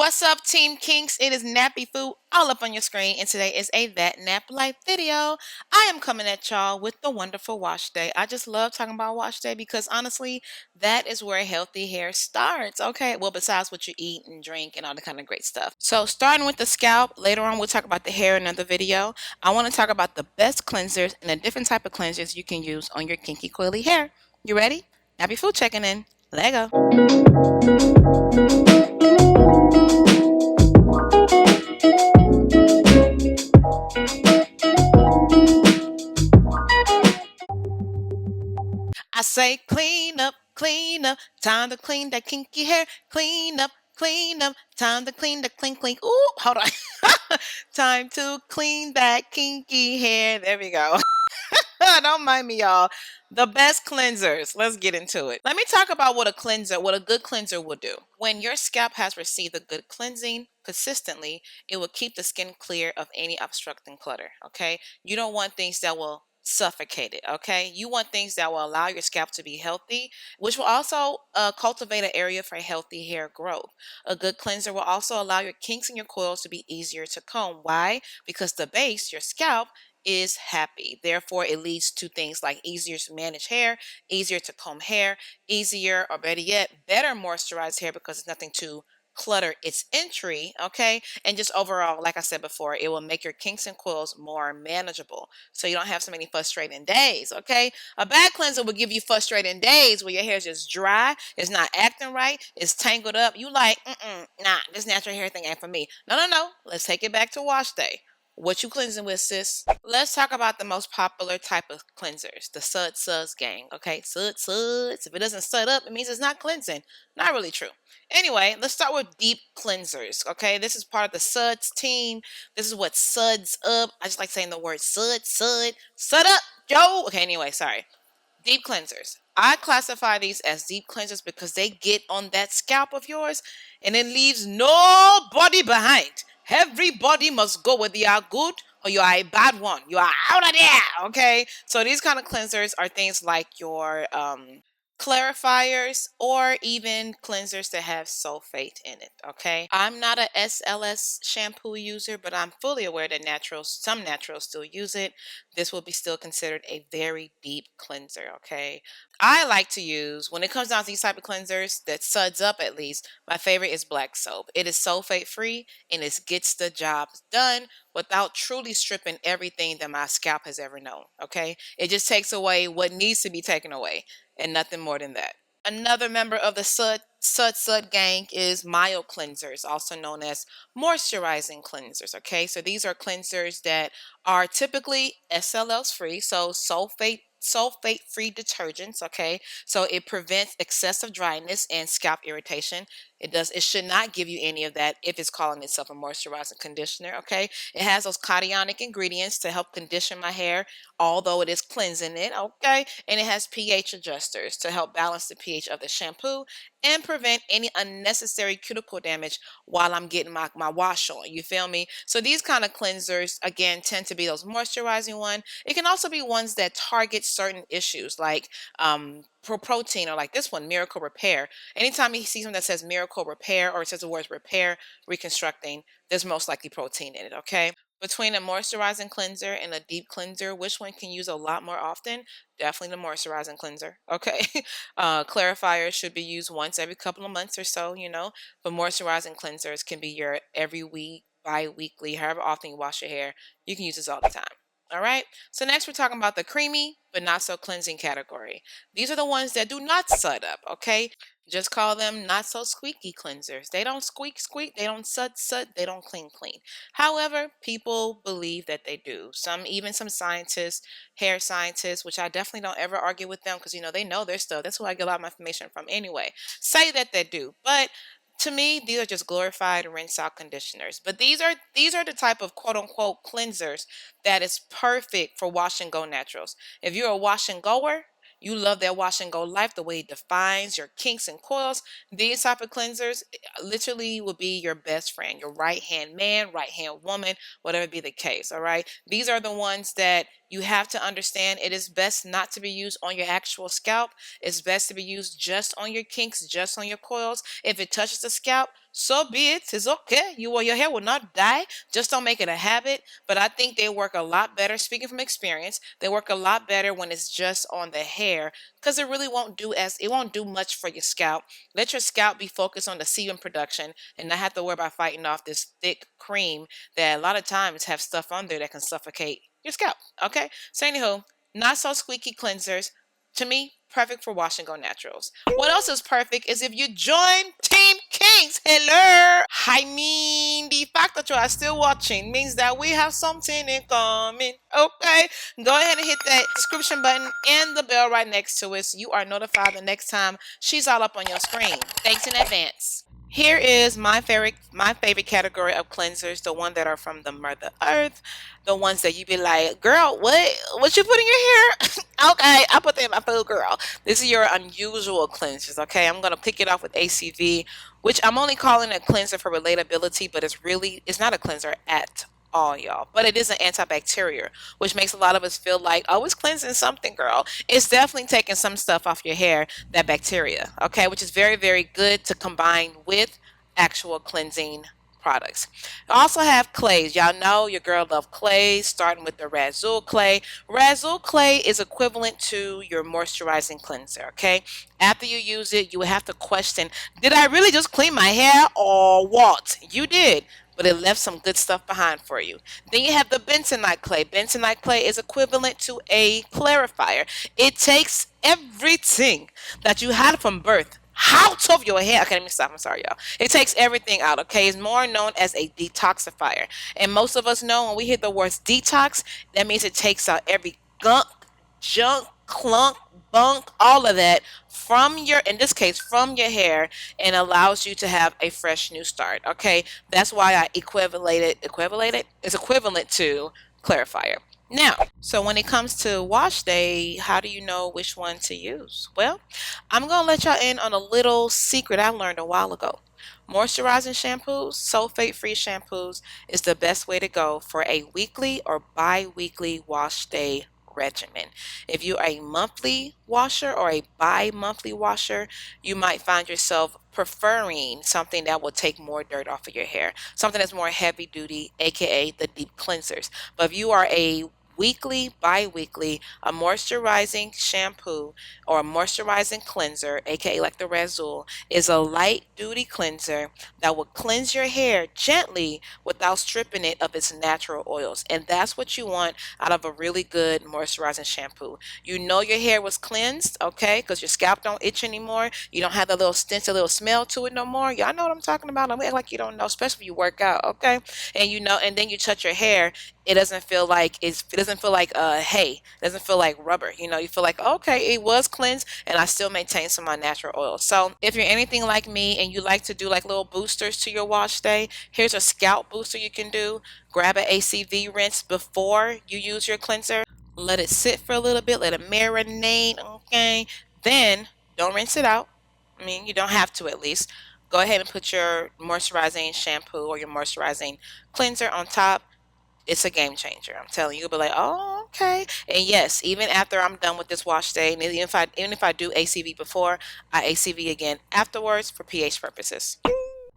What's up, Team Kinks? It is NappyFu all up on your screen, and today is a That Nap Life video. I am coming at y'all with the wonderful wash day. I just love talking about wash day because honestly, that is where healthy hair starts. Okay, well, besides what you eat and drink and all the kind of great stuff. So, starting with the scalp, later on we'll talk about the hair in another video. I want to talk about the best cleansers and the different type of cleansers you can use on your kinky, coily hair. You ready? NappyFu checking in. Let go. I say clean up, time to clean that kinky hair. Clean up, time to clean the clean. Ooh, hold on. Time to clean that kinky hair. There we go. Don't mind me, y'all. The best cleansers. Let's get into it. Let me talk about what a good cleanser will do. When your scalp has received a good cleansing consistently, it will keep the skin clear of any obstructing clutter. Okay. You don't want things that will suffocate it. Okay. You want things that will allow your scalp to be healthy, which will also cultivate an area for healthy hair growth. A good cleanser will also allow your kinks and your coils to be easier to comb. Why? Because the base, your scalp, is happy. Therefore, it leads to things like easier to manage hair, easier to comb hair, easier or better yet, better moisturized hair because it's nothing to clutter its entry, okay? And just overall, like I said before, it will make your kinks and coils more manageable so you don't have so many frustrating days, okay? A bad cleanser will give you frustrating days where your hair is just dry, it's not acting right, it's tangled up. You like, nah, this natural hair thing ain't for me. No. Let's take it back to wash day. What you cleansing with, sis? Let's talk about the most popular type of cleansers, the suds gang. Okay, suds. If it doesn't sud up, it means it's not cleansing. Not really true. Anyway, let's start with deep cleansers. Okay, this is part of the suds team. This is what suds up. I just like saying the word sud up, Joe. Okay, anyway, sorry. Deep cleansers. I classify these as deep cleansers because they get on that scalp of yours and it leaves nobody behind. Everybody must go, whether you are good or you are a bad one. You are out of there. Okay. So these kind of cleansers are things like your clarifiers or even cleansers that have sulfate in it. Okay. I'm not a SLS shampoo user, but I'm fully aware that some naturals still use it. This will be still considered a very deep cleanser. Okay. I like to use, when it comes down to these type of cleansers that suds up, at least my favorite is black soap. It is sulfate free and it gets the job done without truly stripping everything that my scalp has ever known. Okay. It just takes away what needs to be taken away and nothing more than that. Another member of the sud gang is mild cleansers, also known as moisturizing cleansers. Okay, so these are cleansers that are typically SLS free, so sulfate free detergents. Okay, so it prevents excessive dryness and scalp irritation. It should not give you any of that if it's calling itself a moisturizing conditioner. Okay, it has those cationic ingredients to help condition my hair, although it is cleansing it. Okay, and it has pH adjusters to help balance the pH of the shampoo and prevent any unnecessary cuticle damage while I'm getting my wash on. You feel me? So these kind of cleansers, again, tend to be those moisturizing ones. It can also be ones that target certain issues like protein, or like this one, Miracle Repair. Anytime you see something that says Miracle Repair or it says the words repair, reconstructing, there's most likely protein in it. Okay. Between a moisturizing cleanser and a deep cleanser, which one can use a lot more often? Definitely the moisturizing cleanser. Okay. Clarifiers should be used once every couple of months or so, but moisturizing cleansers can be your every week, bi-weekly, however often you wash your hair. You can use this all the time. All right. So next we're talking about the creamy but not so cleansing category. These are the ones that do not sud up. Okay. Just call them not so squeaky cleansers. They don't squeak. They don't sud. They don't clean. However, people believe that they do. Even some scientists, hair scientists, which I definitely don't ever argue with them because they know their stuff. That's who I get a lot of my information from anyway. Say that they do, but to me, these are just glorified rinse out conditioners. But these are the type of quote unquote cleansers that is perfect for wash and go naturals. If you're a wash and goer, you love that wash and go life, the way it defines your kinks and coils. These type of cleansers literally will be your best friend, your right hand man, right hand woman, whatever be the case. All right. These are the ones that you have to understand. It is best not to be used on your actual scalp. It's best to be used just on your kinks, just on your coils. If it touches the scalp, so be it. It's okay. Your hair will not die. Just don't make it a habit. But I think they work a lot better. Speaking from experience, they work a lot better when it's just on the hair because it won't do much for your scalp. Let your scalp be focused on the sebum production and not have to worry about fighting off this thick cream that a lot of times have stuff on there that can suffocate your scalp. Okay. So anywho, not so squeaky cleansers. To me, perfect for wash and go naturals. What else is perfect is if you join Team KINKS. Hello. I mean, the fact that you are still watching means that we have something in common. Okay. Go ahead and hit that subscription button and the bell right next to it so you are notified the next time she's all up on your screen. Thanks in advance. Here is my favorite category of cleansers, the one that are from the Mother Earth, the ones that you be like, girl, what you put in your hair? Okay, I put that in my food, girl. This is your unusual cleansers. Okay, I'm gonna pick it off with ACV, which I'm only calling a cleanser for relatability, but it's not a cleanser at all, y'all. But it is an antibacterial, which makes a lot of us feel like, oh, it's cleansing something, girl. It's definitely taking some stuff off your hair, that bacteria, okay, which is very, very good to combine with actual cleansing products. I also have clays. Y'all know your girl love clays, starting with the Razul clay. Razul clay is equivalent to your moisturizing cleanser, okay? After you use it, you will have to question, did I really just clean my hair or what? You did, but it left some good stuff behind for you. Then you have the bentonite clay. Bentonite clay is equivalent to a clarifier. It takes everything that you had from birth out of your hair. Okay, let me stop. I'm sorry, y'all. It takes everything out, okay? It's more known as a detoxifier. And most of us know when we hear the words detox, that means it takes out every gunk, junk, clunk, bunk, all of that from in this case, from your hair, and allows you to have a fresh new start. Okay, that's why I it's equivalent to clarifier. Now, so when it comes to wash day, how do you know which one to use? Well, I'm gonna let y'all in on a little secret I learned a while ago. Moisturizing shampoos, sulfate-free shampoos, is the best way to go for a weekly or bi-weekly wash day regimen. If you are a monthly washer or a bi-monthly washer, you might find yourself preferring something that will take more dirt off of your hair, something that's more heavy duty, aka the deep cleansers. But if you are a weekly, bi-weekly, a moisturizing shampoo or a moisturizing cleanser, aka like the Razul, is a light duty cleanser that will cleanse your hair gently without stripping it of its natural oils. And that's what you want out of a really good moisturizing shampoo. You know your hair was cleansed, okay, because your scalp don't itch anymore. You don't have the little stench, a little smell to it no more. Y'all know what I'm talking about. Don't act like you don't know, especially if you work out, okay? And you know, and then you touch your hair, it doesn't feel like hay. It doesn't feel like rubber. You know, you feel like, okay, it was cleansed and I still maintain some of my natural oil. So if you're anything like me and you like to do like little boosters to your wash day, here's a scalp booster you can do. Grab an ACV rinse before you use your cleanser. Let it sit for a little bit, let it marinate, okay? Then don't rinse it out. I mean, you don't have to, at least. Go ahead and put your moisturizing shampoo or your moisturizing cleanser on top. It's a game changer. I'm telling you. You'll be like, oh, okay. And yes, even after I'm done with this wash day, and even if I do ACV before, I ACV again afterwards for pH purposes.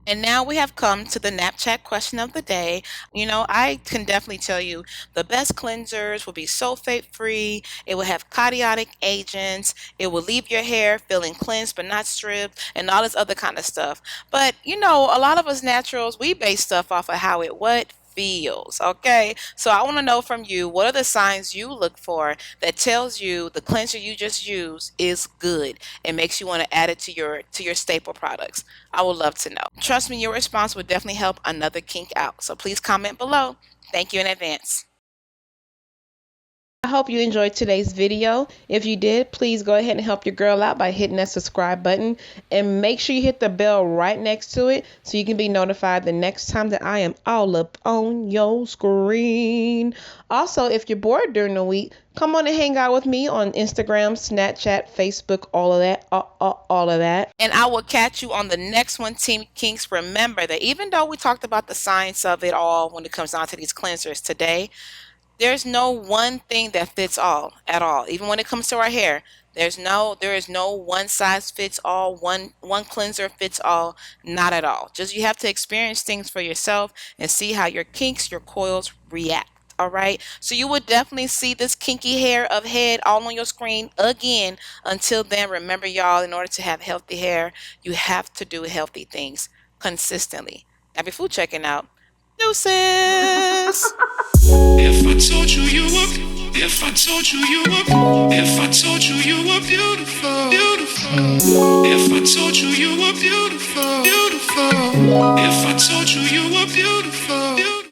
And now we have come to the Nap Chat question of the day. You know, I can definitely tell you the best cleansers will be sulfate free. It will have cationic agents. It will leave your hair feeling cleansed but not stripped and all this other kind of stuff. But, you know, a lot of us naturals, we base stuff off of how it feels. Okay, so I want to know from you, what are the signs you look for that tells you the cleanser you just used is good and makes you want to add it to your staple products? I would love to know. Trust me, your response would definitely help another kink out. So please comment below. Thank you in advance. I hope you enjoyed today's video. If you did, please go ahead and help your girl out by hitting that subscribe button and make sure you hit the bell right next to it so you can be notified the next time that I am all up on your screen. Also, if you're bored during the week, come on and hang out with me on Instagram, Snapchat, Facebook, all of that, all of that. And I will catch you on the next one, Team Kinks. Remember that even though we talked about the science of it all when it comes down to these cleansers today, there's no one thing that fits all at all. Even when it comes to our hair, There is no one size fits all, one cleanser fits all, not at all. Just you have to experience things for yourself and see how your kinks, your coils react. All right. So you would definitely see this kinky hair of head all on your screen again. Until then, remember y'all, in order to have healthy hair, you have to do healthy things consistently. NappyFu checking out. Deuces. If I told you you were, if I told you you were, if I told you you were beautiful, beautiful. If I told you you were beautiful, beautiful. If I told you you were beautiful.